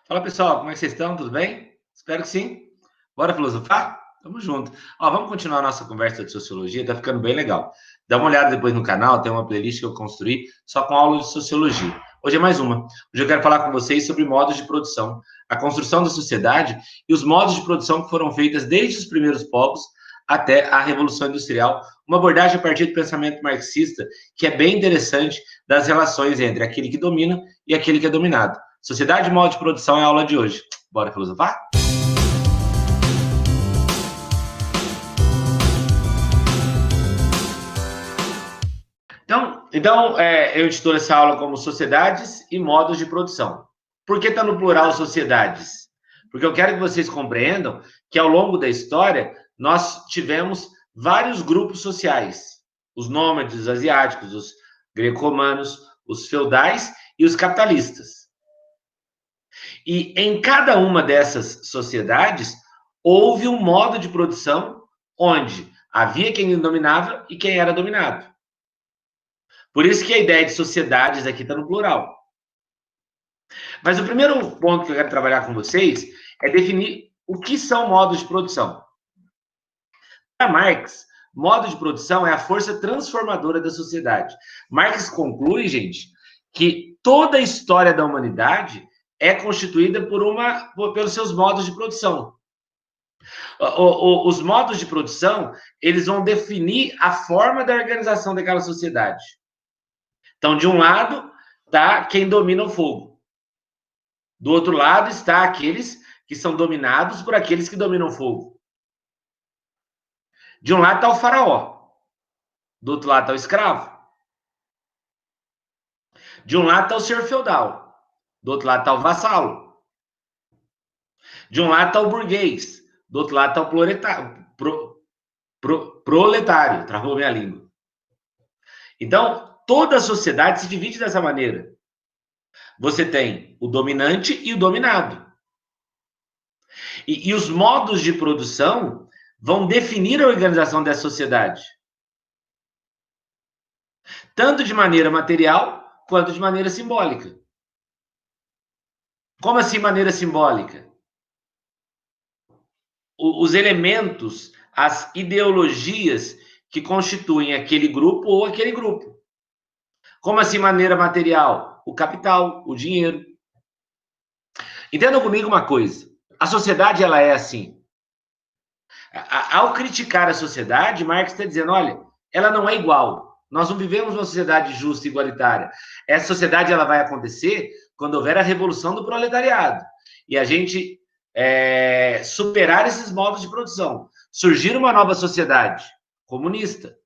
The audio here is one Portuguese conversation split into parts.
Fala pessoal, como é que vocês estão? Tudo bem? Espero que sim. Bora filosofar? Tamo junto. Ó, vamos continuar a nossa conversa de sociologia, tá ficando bem legal. Dá uma olhada depois no canal, tem uma playlist que eu construí só com aulas de sociologia. Hoje é mais uma. Hoje eu quero falar com vocês sobre modos de produção, a construção da sociedade e os modos de produção que foram feitas desde os primeiros povos até a Revolução Industrial. Uma abordagem a partir do pensamento marxista que é bem interessante das relações entre aquele que domina e aquele que é dominado. Sociedade e modo de produção é a aula de hoje. Bora filosofar? Eu intitulo essa aula como Sociedades e Modos de Produção. Por que está no plural sociedades? Porque eu quero que vocês compreendam que ao longo da história nós tivemos vários grupos sociais. Os nômades, os asiáticos, os greco-romanos, os feudais e os capitalistas. E em cada uma dessas sociedades houve um modo de produção onde havia quem dominava e quem era dominado. Por isso que a ideia de sociedades aqui está no plural. Mas o primeiro ponto que eu quero trabalhar com vocês é definir o que são modos de produção. Para Marx, modo de produção é a força transformadora da sociedade. Marx conclui, gente, que toda a história da humanidade é constituída pelos seus modos de produção. Os modos de produção, eles vão definir a forma da organização daquela sociedade. Então, de um lado, está quem domina o fogo. Do outro lado, está aqueles que são dominados por aqueles que dominam o fogo. De um lado está o faraó. Do outro lado está o escravo. De um lado está o senhor feudal. Do outro lado está o vassalo. De um lado está o burguês. Do outro lado está o proletário. Travou minha língua. Então, toda a sociedade se divide dessa maneira. Você tem o dominante e o dominado. E os modos de produção vão definir a organização dessa sociedade. Tanto de maneira material, quanto de maneira simbólica. Como assim maneira simbólica? Os elementos, as ideologias que constituem aquele grupo ou aquele grupo. Como assim maneira material? O capital, o dinheiro. Entendam comigo uma coisa. A sociedade, ela é assim. Ao criticar a sociedade, Marx está dizendo, olha, ela não é igual. Nós não vivemos uma sociedade justa e igualitária. Essa sociedade ela vai acontecer quando houver a revolução do proletariado. E a gente superar esses modos de produção. Surgir uma nova sociedade comunista.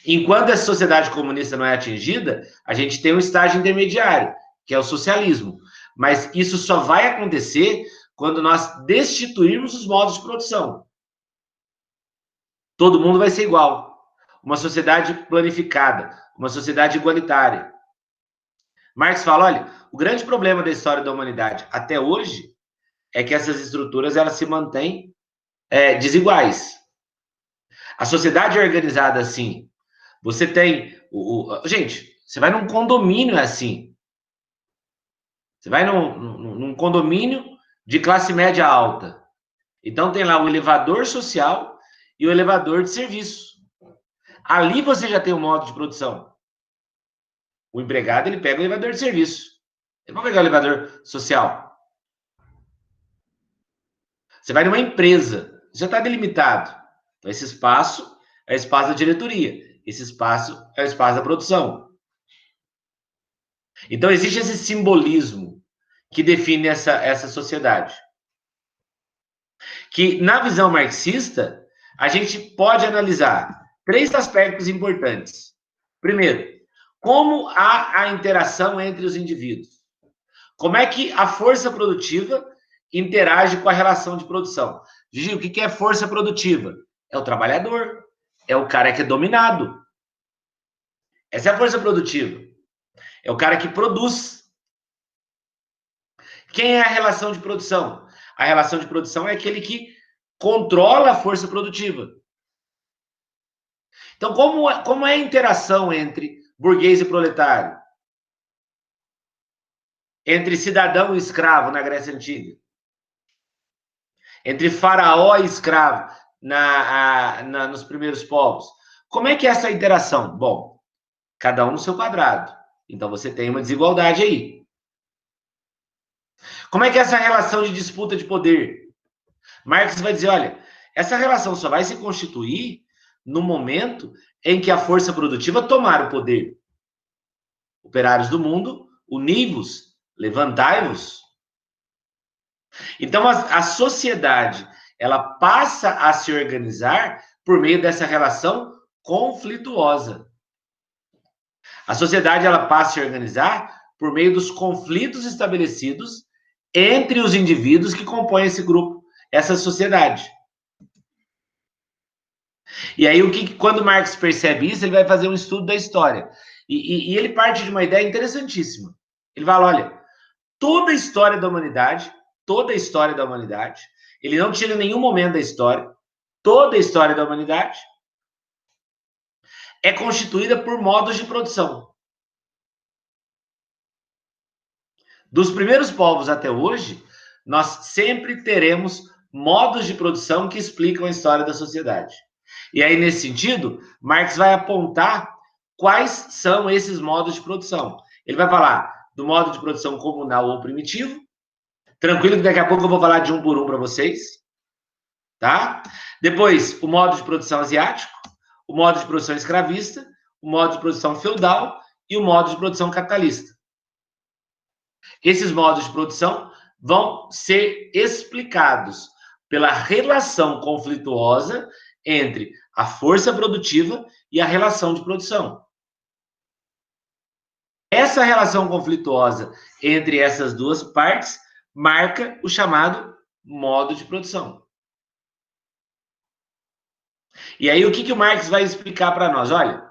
Enquanto essa sociedade comunista não é atingida, a gente tem um estágio intermediário, que é o socialismo. Mas isso só vai acontecer quando nós destituirmos os modos de produção. Todo mundo vai ser igual. Uma sociedade planificada, uma sociedade igualitária. Marx fala, olha, o grande problema da história da humanidade até hoje é que essas estruturas elas se mantêm desiguais. A sociedade é organizada assim. Você tem... Gente, você vai num condomínio assim. Você vai num condomínio de classe média alta. Então tem lá o elevador social e o elevador de serviço. Ali você já tem um modo de produção. O empregado, ele pega o elevador de serviço. Ele não vai pegar o elevador social. Você vai numa empresa, já está delimitado. Então, esse espaço é o espaço da diretoria. Esse espaço é o espaço da produção. Então, existe esse simbolismo que define essa sociedade. Que, na visão marxista, a gente pode analisar 3 aspectos importantes. Primeiro, como há a interação entre os indivíduos. Como é que a força produtiva interage com a relação de produção? Gigi, o que é força produtiva? É o trabalhador, é o cara que é dominado. Essa é a força produtiva. É o cara que produz. Quem é a relação de produção? A relação de produção é aquele que controla a força produtiva. Então, como é a interação entre burguês e proletário? entre cidadão e escravo na Grécia Antiga, entre faraó e escravo nos primeiros povos. Como é que é essa interação? Bom, cada um no seu quadrado. Então você tem uma desigualdade aí. Como é que é essa relação de disputa de poder? Marx vai dizer, olha, essa relação só vai se constituir no momento em que a força produtiva tomar o poder. Operários do mundo, univos, levantai-vos. Então, a sociedade, ela passa a se organizar por meio dessa relação conflituosa. A sociedade, ela passa a se organizar por meio dos conflitos estabelecidos entre os indivíduos que compõem esse grupo, essa sociedade. E aí, quando Marx percebe isso, ele vai fazer um estudo da história. E ele parte de uma ideia interessantíssima. Ele fala, olha, toda a história da humanidade, ele não tira nenhum momento da história, toda a história da humanidade é constituída por modos de produção. Dos primeiros povos até hoje, nós sempre teremos modos de produção que explicam a história da sociedade. E aí, nesse sentido, Marx vai apontar quais são esses modos de produção. Ele vai falar do modo de produção comunal ou primitivo. Tranquilo que daqui a pouco eu vou falar de um por um para vocês. Tá? Depois, o modo de produção asiático, o modo de produção escravista, o modo de produção feudal e o modo de produção capitalista. Esses modos de produção vão ser explicados pela relação conflituosa entre a força produtiva e a relação de produção. Essa relação conflituosa entre essas duas partes marca o chamado modo de produção. E aí, o que o Marx vai explicar para nós? Olha,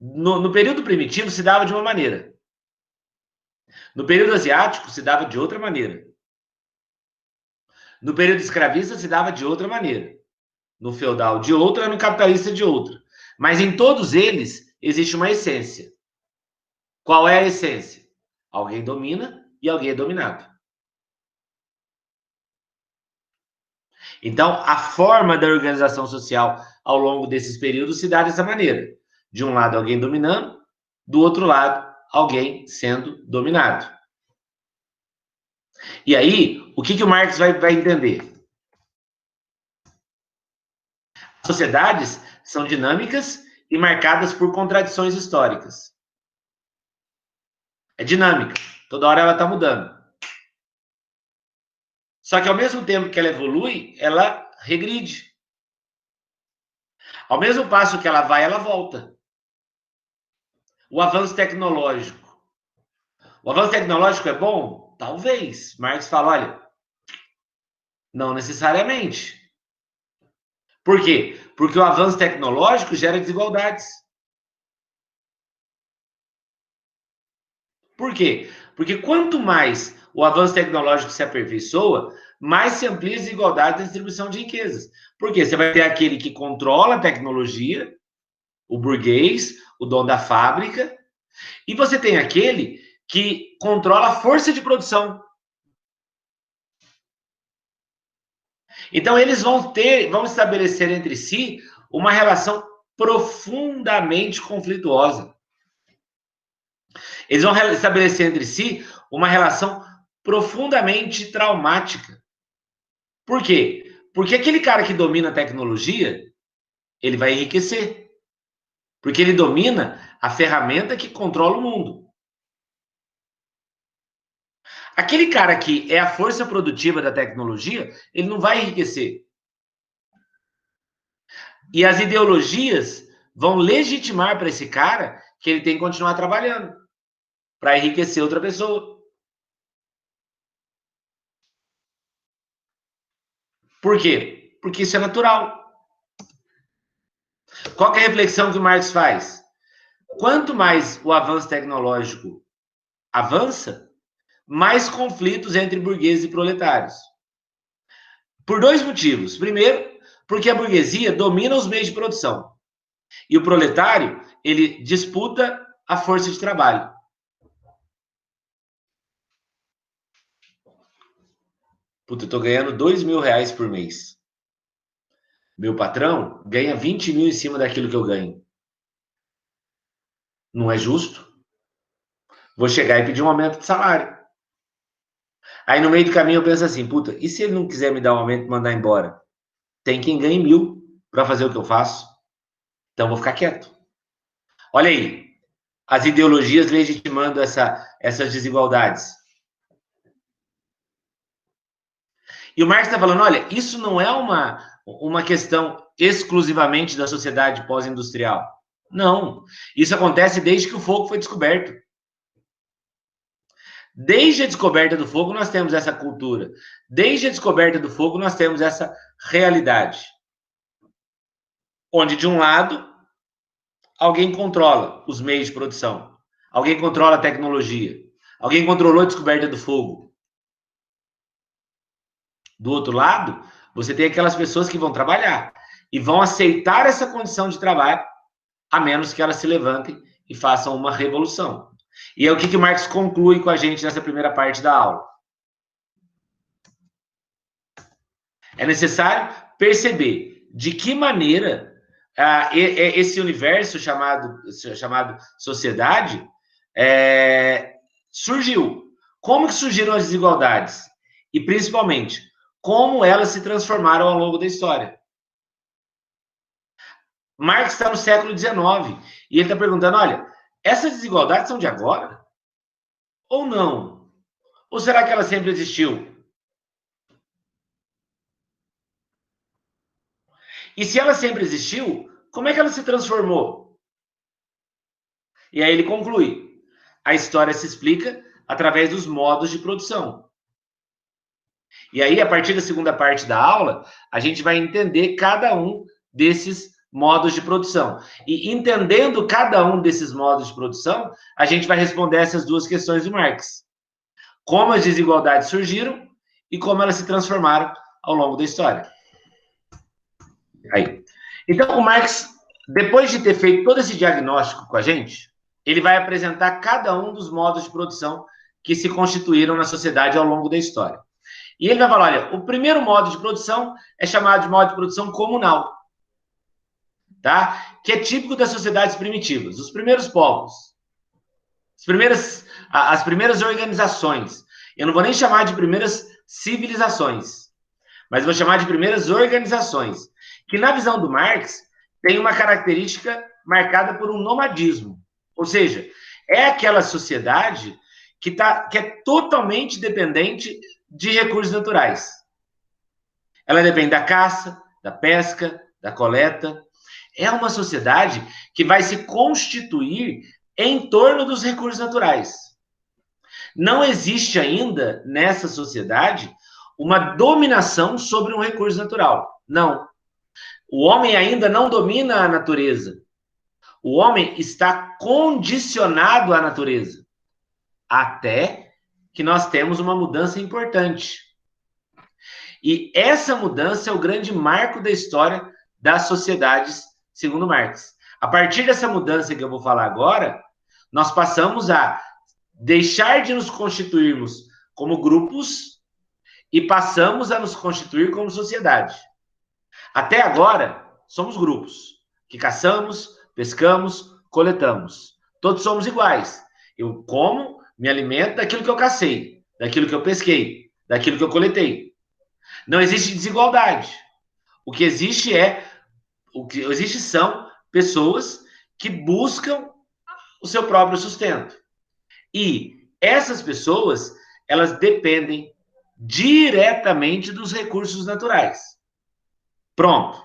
no período primitivo se dava de uma maneira. No período asiático se dava de outra maneira. No período escravista se dava de outra maneira. No feudal de outra, no capitalista de outra. Mas em todos eles existe uma essência. Qual é a essência? Alguém domina e alguém é dominado. Então, a forma da organização social ao longo desses períodos se dá dessa maneira. De um lado, alguém dominando, do outro lado, alguém sendo dominado. E aí, o que o Marx vai entender? Sociedades são dinâmicas e marcadas por contradições históricas. É dinâmica, toda hora ela está mudando. Só que ao mesmo tempo que ela evolui, ela regride. Ao mesmo passo que ela vai, ela volta. O avanço tecnológico. O avanço tecnológico é bom? Talvez. Marx fala, olha, não necessariamente. Por quê? Porque o avanço tecnológico gera desigualdades. Por quê? Porque quanto mais o avanço tecnológico se aperfeiçoa, mais se amplia a desigualdade da distribuição de riquezas. Por quê? Você vai ter aquele que controla a tecnologia, o burguês, o dono da fábrica, e você tem aquele que controla a força de produção. Então, eles vão estabelecer entre si uma relação profundamente conflituosa. Eles vão estabelecer entre si uma relação profundamente traumática. Por quê? Porque aquele cara que domina a tecnologia, ele vai enriquecer. Porque ele domina a ferramenta que controla o mundo. Aquele cara que é a força produtiva da tecnologia, ele não vai enriquecer. E as ideologias vão legitimar para esse cara que ele tem que continuar trabalhando para enriquecer outra pessoa. Por quê? Porque isso é natural. Qual que é a reflexão que o Marx faz? Quanto mais o avanço tecnológico avança, mais conflitos entre burgueses e proletários. Por dois motivos. Primeiro, porque a burguesia domina os meios de produção. E o proletário, ele disputa a força de trabalho. Puta, eu tô ganhando R$ 2.000 por mês. Meu patrão ganha 20 mil em cima daquilo que eu ganho. Não é justo? Vou chegar e pedir um aumento de salário. Aí no meio do caminho eu penso assim, puta, e se ele não quiser me dar um aumento e mandar embora? Tem quem ganhe 1.000 para fazer o que eu faço. Então eu vou ficar quieto. Olha aí, as ideologias legitimando essas desigualdades. E o Marx está falando, olha, isso não é uma questão exclusivamente da sociedade pós-industrial. Não, isso acontece desde que o fogo foi descoberto. Desde a descoberta do fogo, nós temos essa cultura. Desde a descoberta do fogo, nós temos essa realidade. Onde, de um lado, alguém controla os meios de produção, alguém controla a tecnologia, alguém controlou a descoberta do fogo. Do outro lado, você tem aquelas pessoas que vão trabalhar e vão aceitar essa condição de trabalho, a menos que elas se levantem e façam uma revolução. E é o que o Marx conclui com a gente nessa primeira parte da aula. É necessário perceber de que maneira esse universo chamado sociedade surgiu. Como que surgiram as desigualdades? E, principalmente, como elas se transformaram ao longo da história. Marx está no século XIX e ele está perguntando, olha, essas desigualdades são de agora? Ou não? Ou será que ela sempre existiu? E se ela sempre existiu, como é que ela se transformou? E aí ele conclui, a história se explica através dos modos de produção. E aí, a partir da segunda parte da aula, a gente vai entender cada um desses modos de produção. E entendendo cada um desses modos de produção, a gente vai responder essas duas questões do Marx. Como as desigualdades surgiram e como elas se transformaram ao longo da história. Aí. Então, o Marx, depois de ter feito todo esse diagnóstico com a gente, ele vai apresentar cada um dos modos de produção que se constituíram na sociedade ao longo da história. E ele vai falar, olha, o primeiro modo de produção é chamado de modo de produção comunal, tá? Que é típico das sociedades primitivas, os primeiros povos, as primeiras organizações. Eu não vou nem chamar de primeiras civilizações, mas vou chamar de primeiras organizações, que na visão do Marx tem uma característica marcada por um nomadismo, ou seja, é aquela sociedade que é totalmente dependente de recursos naturais. Ela depende da caça, da pesca, da coleta. É uma sociedade que vai se constituir em torno dos recursos naturais. Não existe ainda nessa sociedade uma dominação sobre um recurso natural. Não. O homem ainda não domina a natureza. O homem está condicionado à natureza. Até que nós temos uma mudança importante. E essa mudança é o grande marco da história das sociedades, segundo Marx. A partir dessa mudança que eu vou falar agora, nós passamos a deixar de nos constituirmos como grupos e passamos a nos constituir como sociedade. Até agora, somos grupos que caçamos, pescamos, coletamos. Todos somos iguais. Eu como, me alimento daquilo que eu cacei, daquilo que eu pesquei, daquilo que eu coletei. Não existe desigualdade. O que existe são pessoas que buscam o seu próprio sustento. E essas pessoas, elas dependem diretamente dos recursos naturais. Pronto.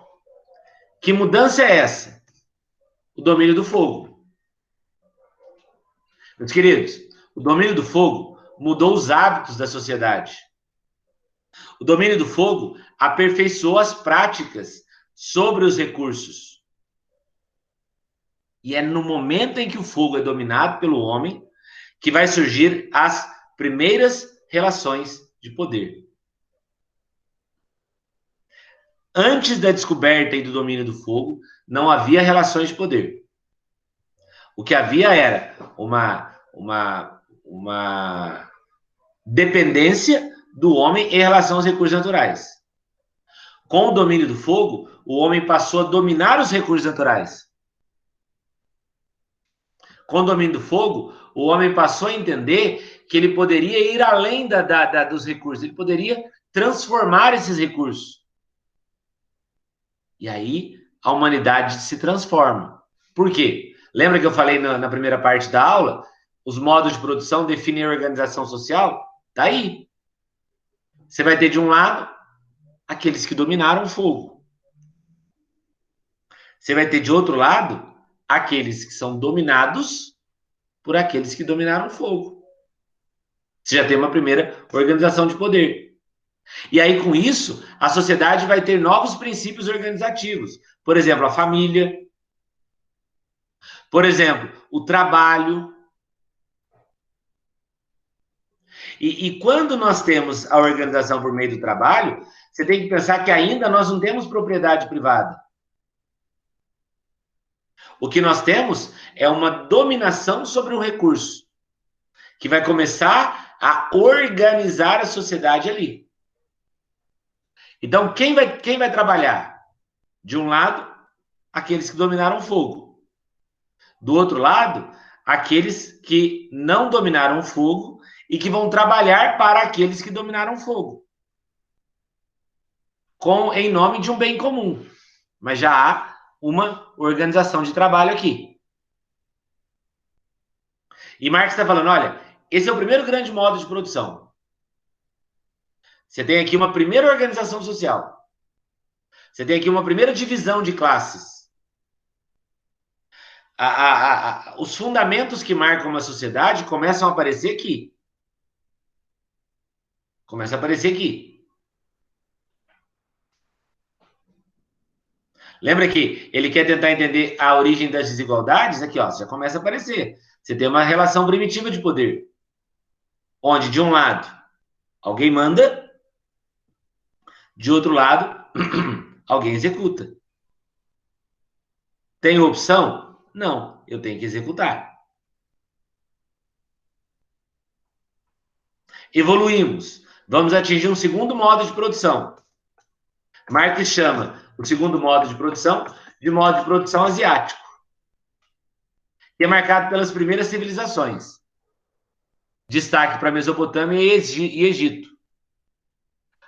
Que mudança é essa? O domínio do fogo. Meus queridos, o domínio do fogo mudou os hábitos da sociedade. O domínio do fogo aperfeiçoou as práticas sobre os recursos. E é no momento em que o fogo é dominado pelo homem que vai surgir as primeiras relações de poder. Antes da descoberta e do domínio do fogo, não havia relações de poder. O que havia era uma dependência do homem em relação aos recursos naturais. Com o domínio do fogo, o homem passou a dominar os recursos naturais. Com o domínio do fogo, o homem passou a entender que ele poderia ir além dos recursos, ele poderia transformar esses recursos. E aí, a humanidade se transforma. Por quê? Lembra que eu falei na primeira parte da aula? Os modos de produção definem a organização social? Tá aí. Você vai ter, de um lado, aqueles que dominaram o fogo. Você vai ter, de outro lado, aqueles que são dominados por aqueles que dominaram o fogo. Você já tem uma primeira organização de poder. E aí, com isso, a sociedade vai ter novos princípios organizativos. Por exemplo, a família. Por exemplo, o trabalho. E quando nós temos a organização por meio do trabalho, você tem que pensar que ainda nós não temos propriedade privada. O que nós temos é uma dominação sobre um recurso, que vai começar a organizar a sociedade ali. Então, quem vai trabalhar? De um lado, aqueles que dominaram o fogo. Do outro lado, aqueles que não dominaram o fogo e que vão trabalhar para aqueles que dominaram o fogo. Em nome de um bem comum. Mas já há uma organização de trabalho aqui. E Marx está falando, olha, esse é o primeiro grande modo de produção. Você tem aqui uma primeira organização social. Você tem aqui uma primeira divisão de classes. Os fundamentos que marcam uma sociedade começam a aparecer aqui. Começa a aparecer aqui. Lembra que ele quer tentar entender a origem das desigualdades? Aqui, ó, já começa a aparecer. Você tem uma relação primitiva de poder. Onde, de um lado, alguém manda, de outro lado, alguém executa. Tem opção? Não, eu tenho que executar. Evoluímos. Vamos atingir um segundo modo de produção. Marx chama o segundo modo de produção de modo de produção asiático, que é marcado pelas primeiras civilizações. Destaque para a Mesopotâmia e Egito.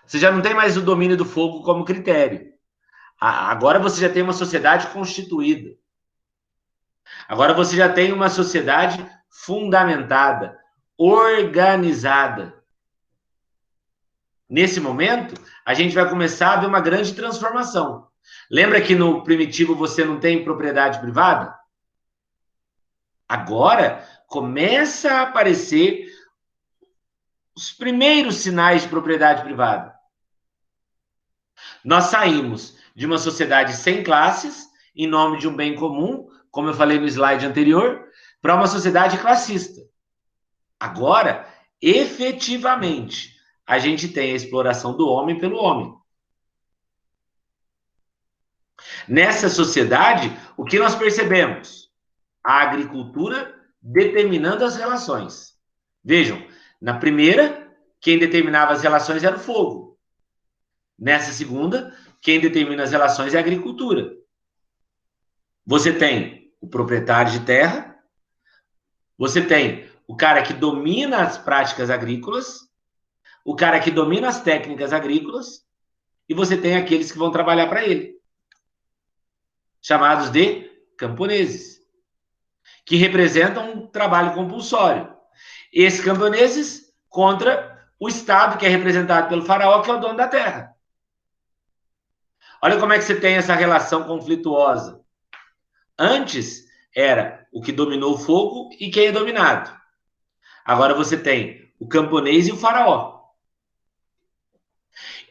Você já não tem mais o domínio do fogo como critério. Agora você já tem uma sociedade constituída. Agora você já tem uma sociedade fundamentada, organizada. Nesse momento, a gente vai começar a ver uma grande transformação. Lembra que no primitivo você não tem propriedade privada? Agora começa a aparecer os primeiros sinais de propriedade privada. Nós saímos de uma sociedade sem classes, em nome de um bem comum, como eu falei no slide anterior, para uma sociedade classista. Agora, efetivamente, a gente tem a exploração do homem pelo homem. Nessa sociedade, o que nós percebemos? A agricultura determinando as relações. Vejam, na primeira, quem determinava as relações era o fogo. Nessa segunda, quem determina as relações é a agricultura. Você tem o proprietário de terra, você tem o cara que domina as práticas agrícolas, o cara que domina as técnicas agrícolas, e você tem aqueles que vão trabalhar para ele, chamados de camponeses, que representam um trabalho compulsório. Esses camponeses contra o Estado, que é representado pelo faraó, que é o dono da terra. Olha como é que você tem essa relação conflituosa. Antes era o que dominou o fogo e quem é dominado. Agora você tem o camponês e o faraó.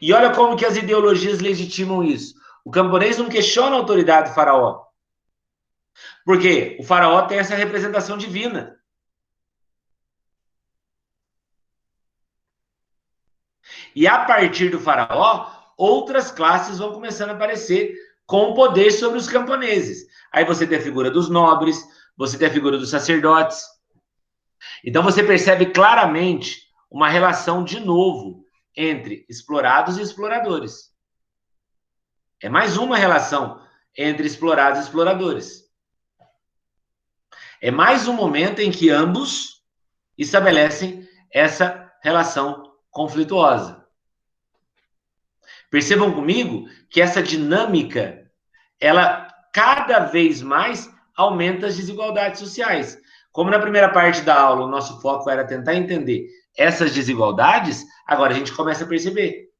E olha como que as ideologias legitimam isso. O camponês não questiona a autoridade do faraó. Porque o faraó tem essa representação divina. E a partir do faraó, outras classes vão começando a aparecer com poder sobre os camponeses. Aí você tem a figura dos nobres, você tem a figura dos sacerdotes. Então você percebe claramente uma relação, de novo, entre explorados e exploradores. É mais uma relação entre explorados e exploradores. É mais um momento em que ambos estabelecem essa relação conflituosa. Percebam comigo que essa dinâmica, ela cada vez mais aumenta as desigualdades sociais. Como na primeira parte da aula o nosso foco era tentar entender essas desigualdades, agora a gente começa a perceber.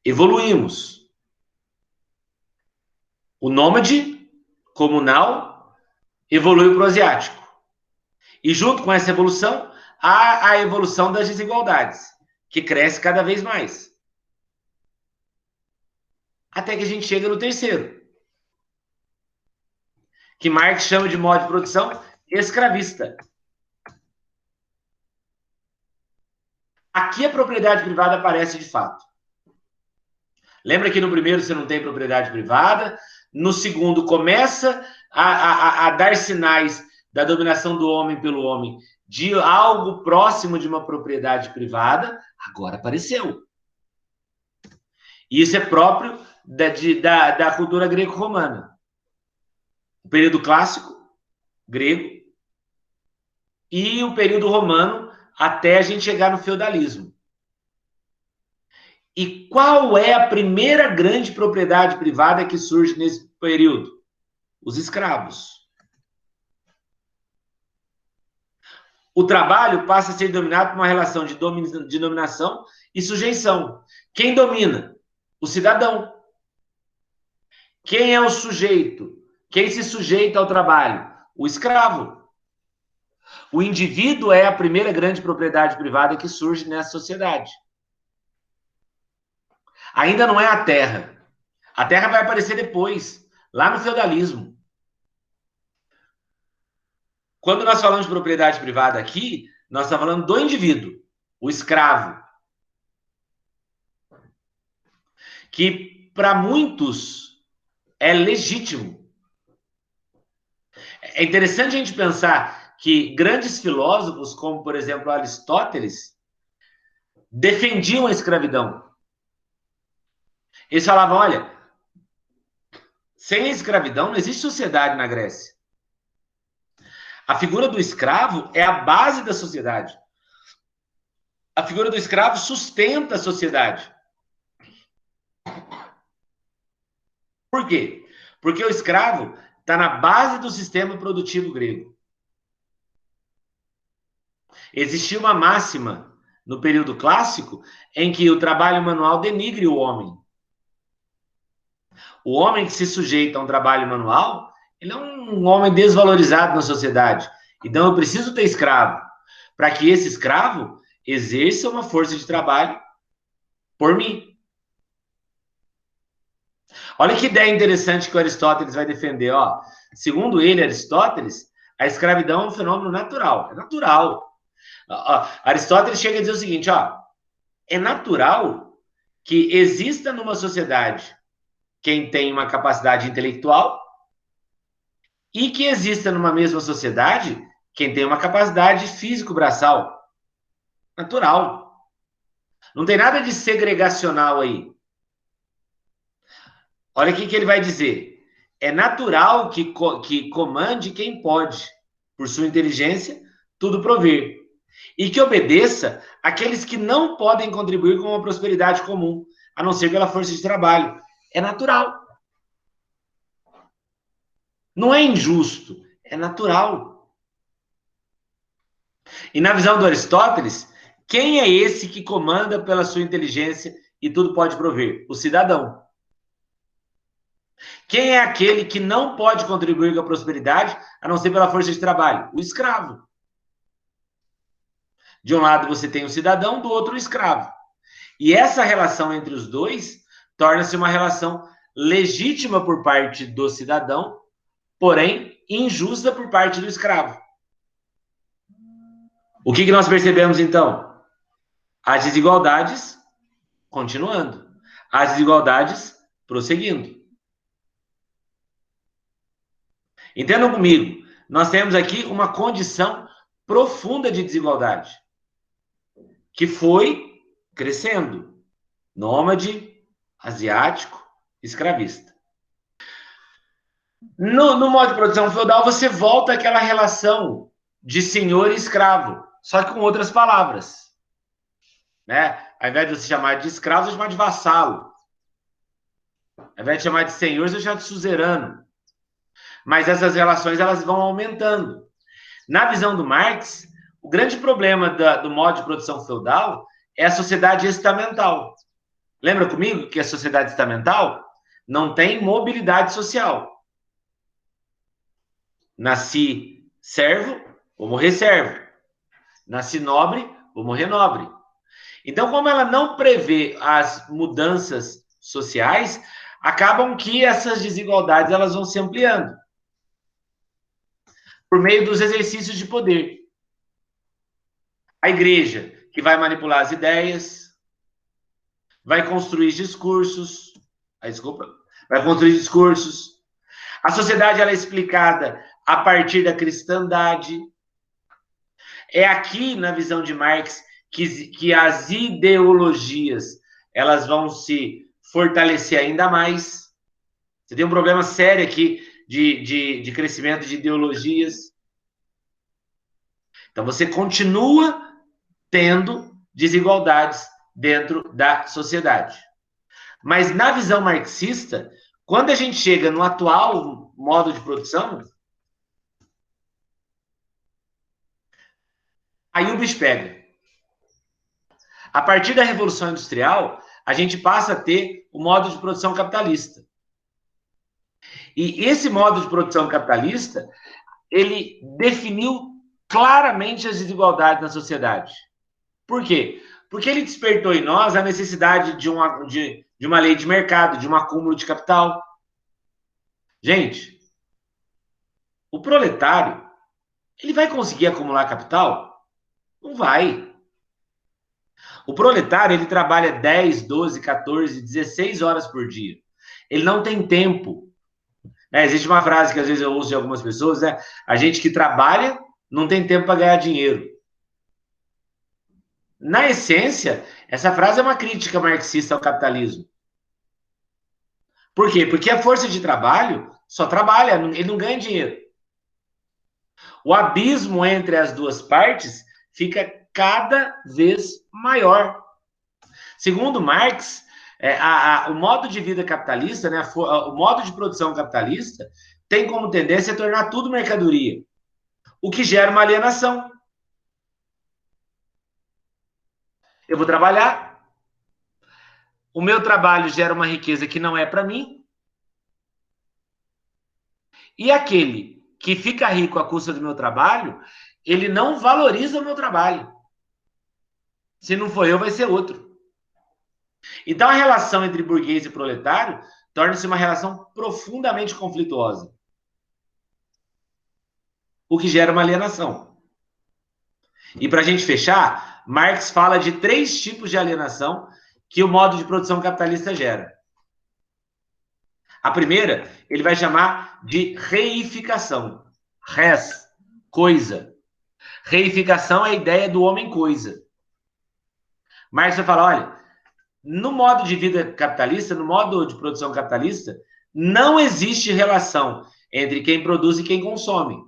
Evoluímos. O nômade comunal evoluiu para o asiático. E junto com essa evolução, há a evolução das desigualdades, que cresce cada vez mais. Até que a gente chega no terceiro, que Marx chama de modo de produção escravista. Aqui a propriedade privada aparece de fato. Lembra que no primeiro você não tem propriedade privada, no segundo começa a dar sinais da dominação do homem pelo homem, de algo próximo de uma propriedade privada, agora apareceu. E isso é próprio da cultura greco-romana. O período clássico, grego, e o período romano, até a gente chegar no feudalismo. E qual é a primeira grande propriedade privada que surge nesse período? Os escravos. O trabalho passa a ser dominado por uma relação de dominação e sujeição. Quem domina? O cidadão. Quem é o sujeito? Quem se sujeita ao trabalho? O escravo. O indivíduo é a primeira grande propriedade privada que surge nessa sociedade. Ainda não é a terra. A terra vai aparecer depois, lá no feudalismo. Quando nós falamos de propriedade privada aqui, nós estamos falando do indivíduo, o escravo. Que para muitos é legítimo. É interessante a gente pensar que grandes filósofos, como por exemplo Aristóteles, defendiam a escravidão. Eles falavam, olha, sem a escravidão não existe sociedade na Grécia. A figura do escravo é a base da sociedade. A figura do escravo sustenta a sociedade. Por quê? Porque o escravo está na base do sistema produtivo grego. Existia uma máxima no período clássico em que o trabalho manual denigre o homem. O homem que se sujeita a um trabalho manual, ele é um homem desvalorizado na sociedade. Então eu preciso ter escravo, para que esse escravo exerça uma força de trabalho por mim. Olha que ideia interessante que o Aristóteles vai defender. Ó. Segundo ele, Aristóteles, a escravidão é um fenômeno natural. É natural. Aristóteles chega a dizer o seguinte, ó, é natural que exista numa sociedade quem tem uma capacidade intelectual e que exista numa mesma sociedade quem tem uma capacidade físico-braçal. Natural. Não tem nada de segregacional aí. Olha o que ele vai dizer. É natural que comande quem pode, por sua inteligência, tudo prover. E que obedeça aqueles que não podem contribuir com uma prosperidade comum, a não ser pela força de trabalho. É natural. Não é injusto, é natural. E na visão do Aristóteles, quem é esse que comanda pela sua inteligência e tudo pode prover? O cidadão. Quem é aquele que não pode contribuir com a prosperidade, a não ser pela força de trabalho? O escravo. De um lado você tem o cidadão, do outro o escravo. E essa relação entre os dois torna-se uma relação legítima por parte do cidadão, porém injusta por parte do escravo. O que nós percebemos então? As desigualdades continuando, as desigualdades prosseguindo. Entendam comigo, nós temos aqui uma condição profunda de desigualdade, que foi crescendo. Nômade, asiático, escravista. No modo de produção feudal, você volta àquela relação de senhor e escravo, só que com outras palavras. Né? Ao invés de você chamar de escravo, você chama de vassalo. Ao invés de chamar de senhor, você chama de suzerano. Mas essas relações elas vão aumentando. Na visão do Marx, o grande problema do modo de produção feudal é a sociedade estamental. Lembra comigo que a sociedade estamental não tem mobilidade social. Nasci servo, vou morrer servo. Nasci nobre, vou morrer nobre. Então, como ela não prevê as mudanças sociais, acabam que essas desigualdades elas vão se ampliando por meio dos exercícios de poder. A igreja, que vai manipular as ideias, vai construir discursos, vai construir discursos. A sociedade ela é explicada a partir da cristandade. É aqui, na visão de Marx, que as ideologias elas vão se fortalecer ainda mais. Você tem um problema sério aqui de crescimento de ideologias. Então, você continua tendo desigualdades dentro da sociedade. Mas, na visão marxista, quando a gente chega no atual modo de produção, aí o bicho pega. A partir da Revolução Industrial, a gente passa a ter o modo de produção capitalista. E esse modo de produção capitalista, ele definiu claramente as desigualdades na sociedade. Por quê? Porque ele despertou em nós a necessidade de uma lei de mercado, de um acúmulo de capital. Gente, o proletário, ele vai conseguir acumular capital? Não vai. O proletário, ele trabalha 10, 12, 14, 16 horas por dia. Ele não tem tempo. Existe uma frase que às vezes eu ouço de algumas pessoas, né? A gente que trabalha não tem tempo para ganhar dinheiro. Na essência, essa frase é uma crítica marxista ao capitalismo. Por quê? Porque a força de trabalho só trabalha, ele não ganha dinheiro. O abismo entre as duas partes fica cada vez maior. Segundo Marx, o modo de vida capitalista, né, o modo de produção capitalista, tem como tendência a tornar tudo mercadoria, o que gera uma alienação. Eu vou trabalhar, o meu trabalho gera uma riqueza que não é para mim, e aquele que fica rico à custa do meu trabalho, ele não valoriza o meu trabalho. Se não for eu, vai ser outro. Então, a relação entre burguês e proletário torna-se uma relação profundamente conflituosa, o que gera uma alienação. E para a gente fechar, Marx fala de 3 tipos de alienação que o modo de produção capitalista gera. A primeira, ele vai chamar de reificação. Res, coisa. Reificação é a ideia do homem-coisa. Marx vai falar, olha, no modo de vida capitalista, no modo de produção capitalista, não existe relação entre quem produz e quem consome.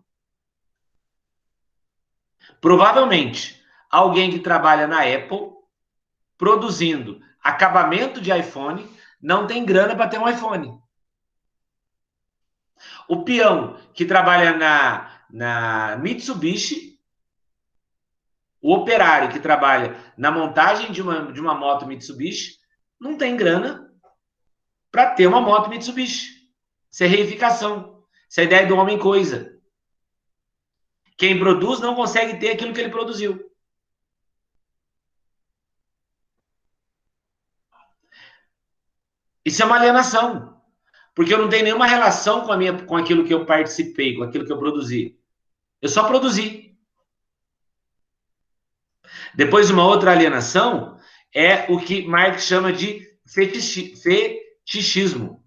Provavelmente, alguém que trabalha na Apple, produzindo acabamento de iPhone, não tem grana para ter um iPhone. O peão que trabalha na Mitsubishi, o operário que trabalha na montagem de uma moto Mitsubishi, não tem grana para ter uma moto Mitsubishi. Isso é reificação. Isso é a ideia do homem-coisa. Quem produz não consegue ter aquilo que ele produziu. Isso é uma alienação. Porque eu não tenho nenhuma relação com aquilo que eu participei, com aquilo que eu produzi. Eu só produzi. Depois, uma outra alienação é o que Marx chama de fetichismo.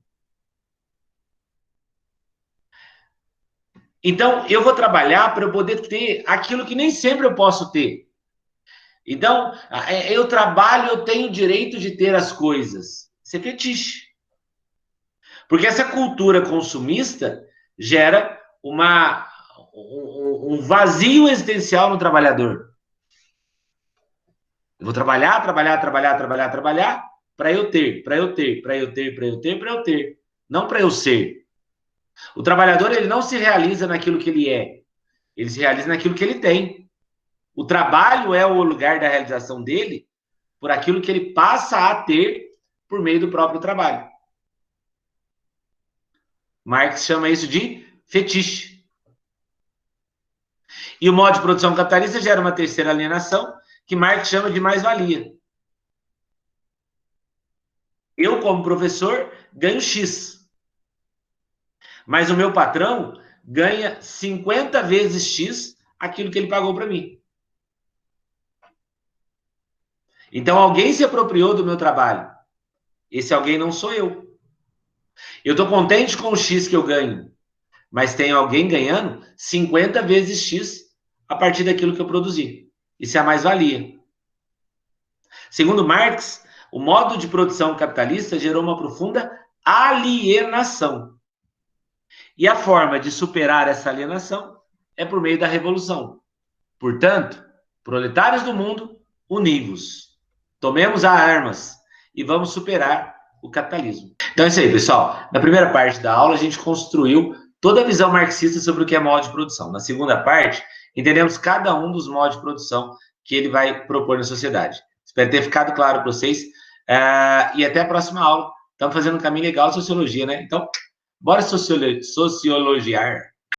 Então, eu vou trabalhar para eu poder ter aquilo que nem sempre eu posso ter. Então, eu trabalho, eu tenho o direito de ter as coisas. Isso é fetiche. Porque essa cultura consumista gera um vazio existencial no trabalhador. Eu vou trabalhar para eu ter, para eu ter, para eu ter, para eu ter, para eu ter. Não para eu ser. O trabalhador, ele não se realiza naquilo que ele é. Ele se realiza naquilo que ele tem. O trabalho é o lugar da realização dele por aquilo que ele passa a ter por meio do próprio trabalho. Marx chama isso de fetiche. E o modo de produção capitalista gera uma terceira alienação, que Marx chama de mais-valia. Eu, como professor, ganho X. Mas o meu patrão ganha 50 vezes X aquilo que ele pagou para mim. Então, alguém se apropriou do meu trabalho. Esse alguém não sou eu. Eu estou contente com o X que eu ganho, mas tem alguém ganhando 50 vezes X a partir daquilo que eu produzi. Isso é a mais-valia. Segundo Marx, o modo de produção capitalista gerou uma profunda alienação. E a forma de superar essa alienação é por meio da revolução. Portanto, proletários do mundo, univos. Tomemos as armas e vamos superar o capitalismo. Então é isso aí, pessoal. Na primeira parte da aula, a gente construiu toda a visão marxista sobre o que é modo de produção. Na segunda parte, entendemos cada um dos modos de produção que ele vai propor na sociedade. Espero ter ficado claro para vocês. E até a próxima aula. Estamos fazendo um caminho legal de sociologia, né? Então, bora sociologiar.